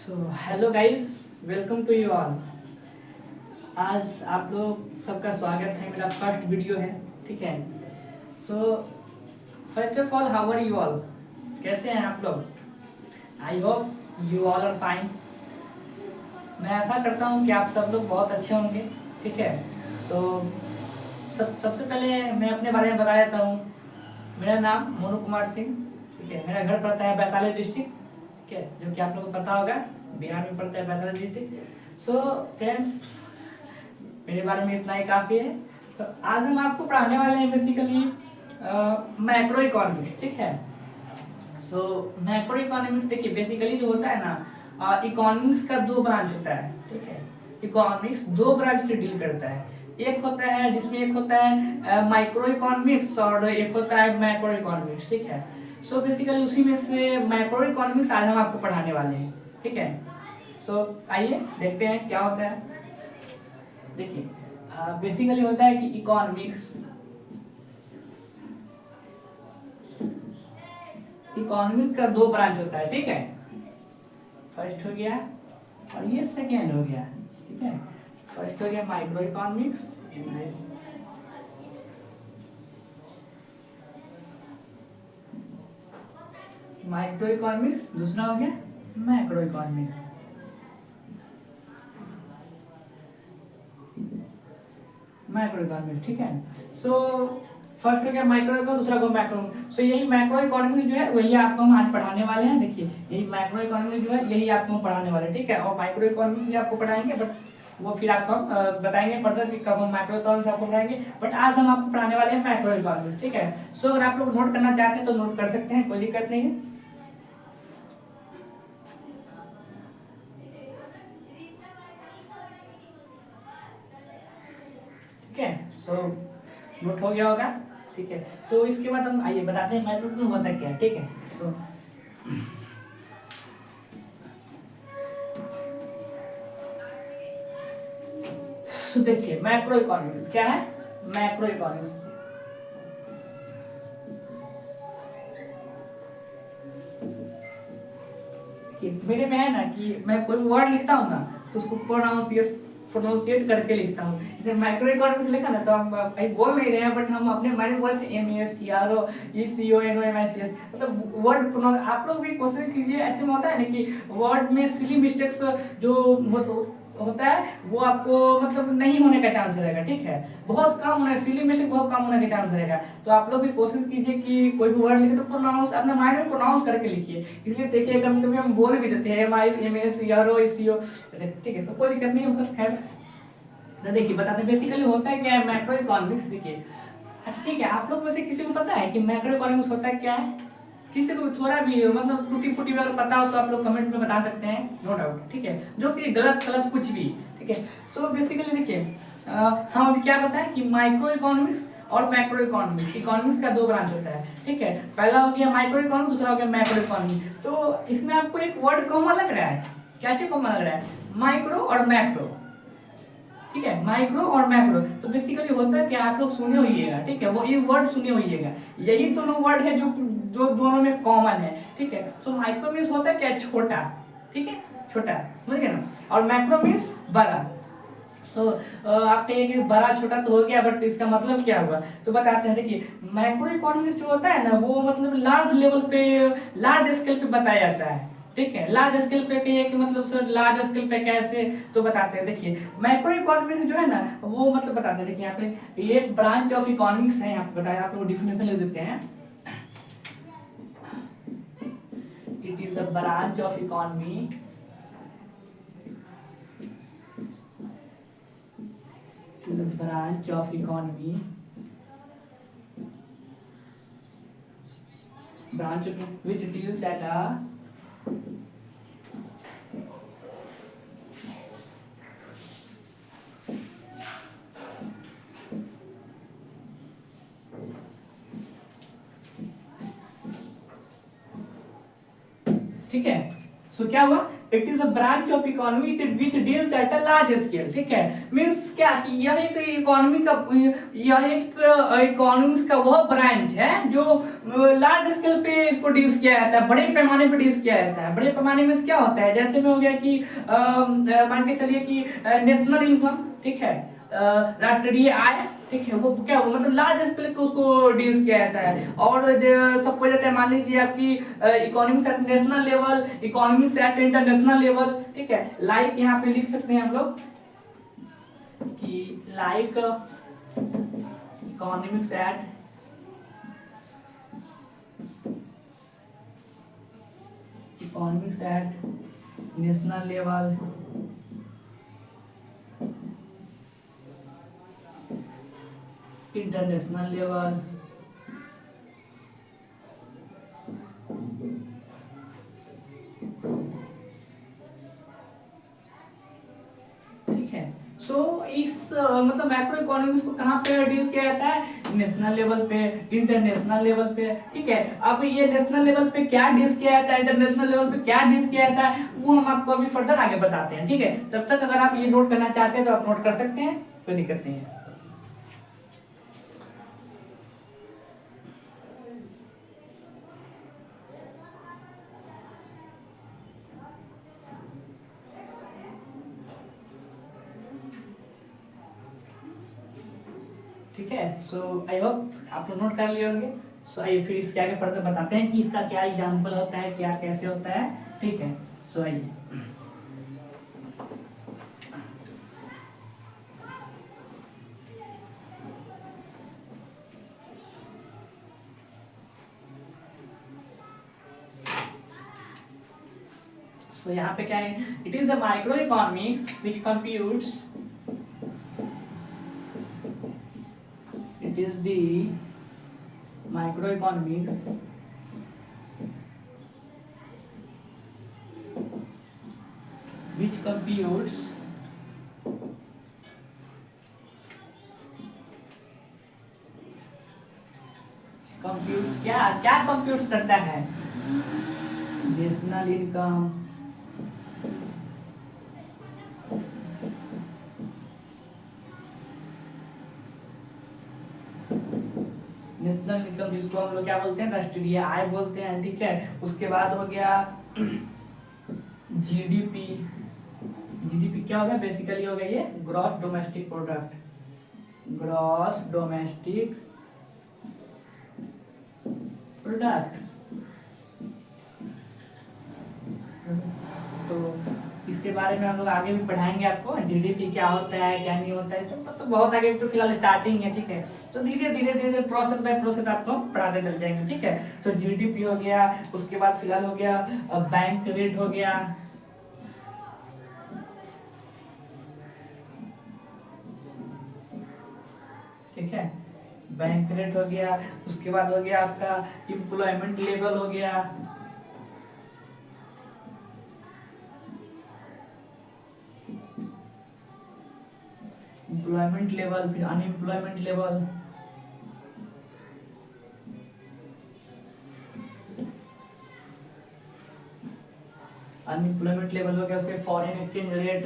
So hello guys, welcome to you all. आज आप लोग सबका स्वागत है, मेरा फर्स्ट वीडियो है। ठीक है। So first of all, how are you all? कैसे हैं आप लोग? I hope you all are fine. मैं आशा करता हूँ कि आप सब लोग बहुत अच्छे होंगे। ठीक है। तो सबसे पहले मैं अपने बारे में बता देता हूँ। मेरा नाम मोनू कुमार सिंह। ठीक है। मेरा घर पड़ता है वैशाली डिस्ट्रिक्ट। ठीक है, जो कि आप लोगों को पता होगा, बिहार में पड़ता है वैशाली डिस्ट्रिक्ट। सो फ्रेंड्स, मेरे बारे में इतना ही काफ़ी है। तो आज हम आपको पढ़ाने वाले हैं बेसिकली मैक्रो इकोनॉमिक्स। ठीक है। सो मैक्रो इकोनॉमिक्स देखिए, बेसिकली जो होता है ना, इकोनॉमिक्स का दो ब्रांच होता है। ठीक है। इकोनॉमिक्स दो ब्रांच से डील करता है। एक होता है जिसमें एक होता है माइक्रो इकोनॉमिक्स और एक होता है मैक्रो इकोनॉमिक्स। ठीक है। सो बेसिकली उसी में से मैक्रो इकोनॉमिक्स आज हम आपको पढ़ाने वाले हैं। ठीक है। सो आइए देखते हैं क्या होता है। देखिए, बेसिकली होता है कि इकोनॉमिक्स का दो ब्रांच होता है। ठीक है। फर्स्ट हो गया और ये सेकेंड हो गया। ठीक है। फर्स्ट हो गया माइक्रो इकोनॉमिक्स, दूसरा हो गया मैक्रो इकोनॉमिक्स। ठीक है। सो फर्स्ट हो गया माइक्रो इकोनॉमिक्स, दूसरा को मैक्रो। सो यही मैक्रो इकोनॉमिक्स जो है वही आपको हम आज पढ़ाने वाले हैं। देखिए, यही मैक्रो इकोनॉमिक्स जो है यही आपको हम पढ़ाने वाले हैं। ठीक है। और माइक्रो इकोनॉमिक्स भी आपको पढ़ाएंगे, बट वो फिर आपको हम बताएंगे फर्दर कि कब हम माइक्रो इकोनॉमिक्स आपको पढ़ाएंगे। बट आज हम आपको पढ़ाने वाले हैं मैक्रो इकोनॉमिक्स। ठीक है। सो अगर आप लोग नोट करना चाहते हैं तो नोट कर सकते हैं, कोई दिक्कत नहीं है। ठीक है। सो नोट हो गया होगा। ठीक है। तो इसके बाद हम आइए बताते हैं मैक्रो इकोनॉमिक्स होता क्या है। ठीक है। सो देखिए, मैक्रो इकोनॉमिक्स क्या है? मैक्रो इकोनॉमिक्स मेरे में है ना कि मैं कोई वर्ड लिखता हूँ ना, तो उसको प्रोनाउंसिएट करके लिखता हूँ। जैसे माइक्रो इकोनॉमिक्स लिखा ना, तो हम बोल नहीं रहे हैं, बट हम अपने माइंड में बोलते हैं MESCRO मतलब वर्ड प्रोनाउंस। आप लोग भी कोशिश कीजिए, ऐसे में होता है ना कि वर्ड में सिली मिस्टेक्स जो होता है वो आपको मतलब नहीं होने का चांस रहेगा। ठीक है। बहुत कम होने, सिली मिस्टेक बहुत कम होने का चांस रहेगा। तो आप लोग भी कोशिश कीजिए कि कोई भी वर्ड लिखे तो प्रोनाउंस अपने माइंड में प्रोनाउंस करके लिखिए। इसलिए देखिए, कभी कभी हम बोल भी देते हैं MESCRO। ठीक है, तो कोई दिक्कत नहीं हो सकता है। तो देखिए बताते हैं बेसिकली होता है क्या है मैक्रो इकोनॉमिक्स। देखिए, अच्छा ठीक है, आप लोग में से किसी को पता है कि मैक्रो इकोनॉमिक्स होता है क्या है? किसी को थोड़ा भी मतलब टूटी फूटी अगर पता हो तो आप लोग कमेंट में बता सकते हैं, नो डाउट। ठीक है। जो कि गलत सलत कुछ भी। ठीक है। सो बेसिकली देखिए, हम अभी क्या बताएं कि माइक्रो इकोनॉमिक्स और मैक्रो इकोनॉमिक्स का दो ब्रांच होता है। ठीक है। पहला हो गया माइक्रो इकोनॉमिक्स, दूसरा हो गया मैक्रो इकोनॉमिक्स। तो इसमें आपको एक वर्ड कॉमन लग रहा है। क्या चीज कॉमन लग रहा है? माइक्रो और मैक्रो। ठीक है। माइक्रो और मैक्रो तो बेसिकली होता है कि आप लोग सुने होइएगा। ठीक है। वो ये वर्ड सुने होइएगा, यही दोनों वर्ड है जो जो दोनों में कॉमन है। ठीक है। तो माइक्रो मीन्स होता है क्या? छोटा। ठीक है, छोटा, समझ गए ना। और मैक्रो मीन्स बड़ा। सो आप कहेंगे कि बड़ा छोटा तो हो गया, बट इसका मतलब क्या हुआ? तो बताते हैं। देखिए, मैक्रो इकोनॉमिक्स जो होता है ना, वो मतलब लार्ज लेवल पे, लार्ज स्केल पे बताया जाता है। ठीक है। लार्ज स्केल पे कहिए कि मतलब सर लार्ज स्केल पे कैसे, तो बताते हैं। देखिए, मैक्रो इकोनॉमिक्स जो है ना, वो मतलब बताते हैं। देखिए, यहाँ पे ये एक ब्रांच ऑफ इकोनॉमिक्स है। यहाँ पे बताया, आप लोग डिफिनेशन लिख देते हैं। It is a branch of economy branch of economy branch which deals at a ठीक है। सो क्या हुआ it is a branch of economy which deals at a large scale, ठीक है। मींस क्या कि यह एक इकोनॉमी का, यह एक इकोनॉमिक्स का वह ब्रांच है जो लार्ज स्केल पे इसको डील्स किया जाता है, बड़े पैमाने पे डील्स किया जाता है। बड़े पैमाने में क्या होता है, जैसे में हो गया कि मान के चलिए कि नेशनल इनकम, ठीक है, राष्ट्रीय आय, ठीक है, वो क्या वो मतलब लार्ज स्केल पे उसको डील्स किया जाता है। और सबको जैसे मान लीजिए आपकी economics eight national level, economics eight international level, ठीक है। लाइक यहाँ पे लिख सकते हैं हम लोग कि like economics eight national level, international level, ठीक है। सो इस मतलब मैक्रो इकोनॉमिक्स को कहाँ पे डील्स किया जाता है, नेशनल लेवल पे, इंटरनेशनल लेवल पे, ठीक है। अब ये नेशनल लेवल पे क्या डील्स किया जाता है, इंटरनेशनल लेवल पे क्या डील्स किया जाता है, वो हम आपको अभी फर्दर आगे बताते हैं, ठीक है। तब तक अगर आप ये नोट करना चाहते हैं तो आप नोट कर सकते हैं, कोई दिक्कत नहीं है। ठीक है। सो आई होप आप लोग नोट कर लिए होंगे। सो आइए फिर इसके आगे फर्दर बताते हैं कि इसका क्या एग्जाम्पल होता है, क्या कैसे होता है, ठीक है। सो आइए, तो यहाँ पे क्या है, it is the micro economics which computes, it is the micro economics which computes क्या क्या कंप्यूट्स करता है, नेशनल इनकम, नेशनल इनकम जिसको हम लोग क्या बोलते हैं, राष्ट्रीय आय बोलते हैं, ठीक है। उसके बाद हो गया जीडीपी, जीडीपी क्या होगा, बेसिकली हो गया ये gross domestic product, gross domestic product. तो इसके बारे में हम लोग आगे भी पढ़ाएंगे आपको, जीडीपी क्या होता है क्या नहीं होता है, सब तो बहुत आगे, तो फिलहाल स्टार्टिंग है, ठीक है। तो धीरे धीरे धीरे प्रोसेस बाय प्रोसेस आपको पढ़ाते चल जाएंगे, ठीक है। तो जीडीपी हो गया, उसके बाद फिलहाल हो गया बैंक रेट हो गया, ठीक है, बैंक रेट हो गया। उसके बाद हो गया आपका एम्प्लॉयमेंट लेवल हो गया, एम्प्लॉयमेंट लेवल, फिर अनएम्प्लॉयमेंट लेवल, अनएम्प्लॉयमेंट लेवल हो गया, फिर foreign exchange rate,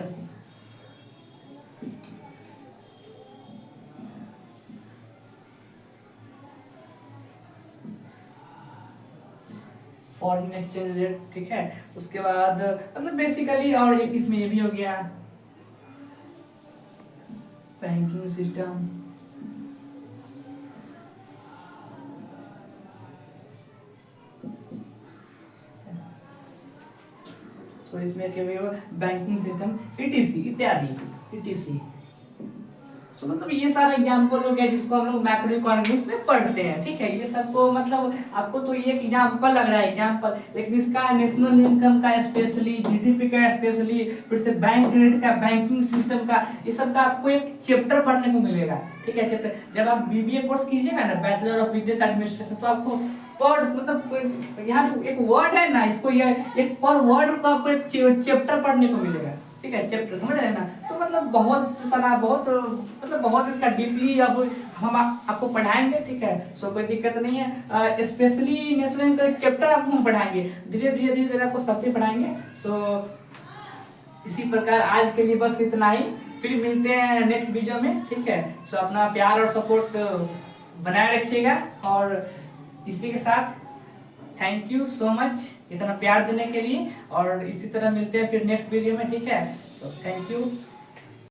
foreign exchange rate, ठीक है। उसके बाद मतलब बेसिकली और एक इसमें ये भी हो गया बैंकिंग सिस्टम, तो इसमें क्या होगा, बैंकिंग सिस्टम ईटीसी इत्यादि, ईटीसी। तो मतलब ये सारा एग्जाम्पल हो गया जिसको हम लोग मैक्रो इकोनॉमिक्स में पढ़ते हैं, ठीक है। ये सबको मतलब आपको तो ये एग्जाम्पल लग रहा है एग्जाम्पल, लेकिन इसका नेशनल इनकम का स्पेशली, जीडीपी का स्पेशली, फिर से बैंक रेट का, बैंकिंग सिस्टम का, ये सब का आपको एक चैप्टर पढ़ने को मिलेगा, ठीक है। चैप्टर जब आप बीबीए कोर्स कीजिएगा ना, बैचलर ऑफ बिजनेस एडमिनिस्ट्रेशन, तो आपको वर्ड मतलब यहाँ जो एक वर्ड है ना, इसको ये एक पर वर्ड को आपको एक चैप्टर पढ़ने को मिलेगा, ठीक है। चैप्टर समझ रहे हैं ना। तो मतलब बहुत सारा, बहुत मतलब बहुत इसका डीपली अब हम आपको पढ़ाएंगे, ठीक है। सो कोई दिक्कत नहीं है। स्पेशली नेशनल का चैप्टर आपको हम पढ़ाएंगे, धीरे धीरे धीरे धीरे आपको सब भी पढ़ाएंगे। सो इसी प्रकार आज के लिए बस इतना ही, फिर मिलते हैं नेक्स्ट वीडियो में, ठीक है। सो अपना प्यार और सपोर्ट बनाए रखिएगा, और इसी के साथ थैंक यू सो मच इतना प्यार देने के लिए, और इसी तरह मिलते हैं फिर नेक्स्ट वीडियो में, ठीक है। तो थैंक यू।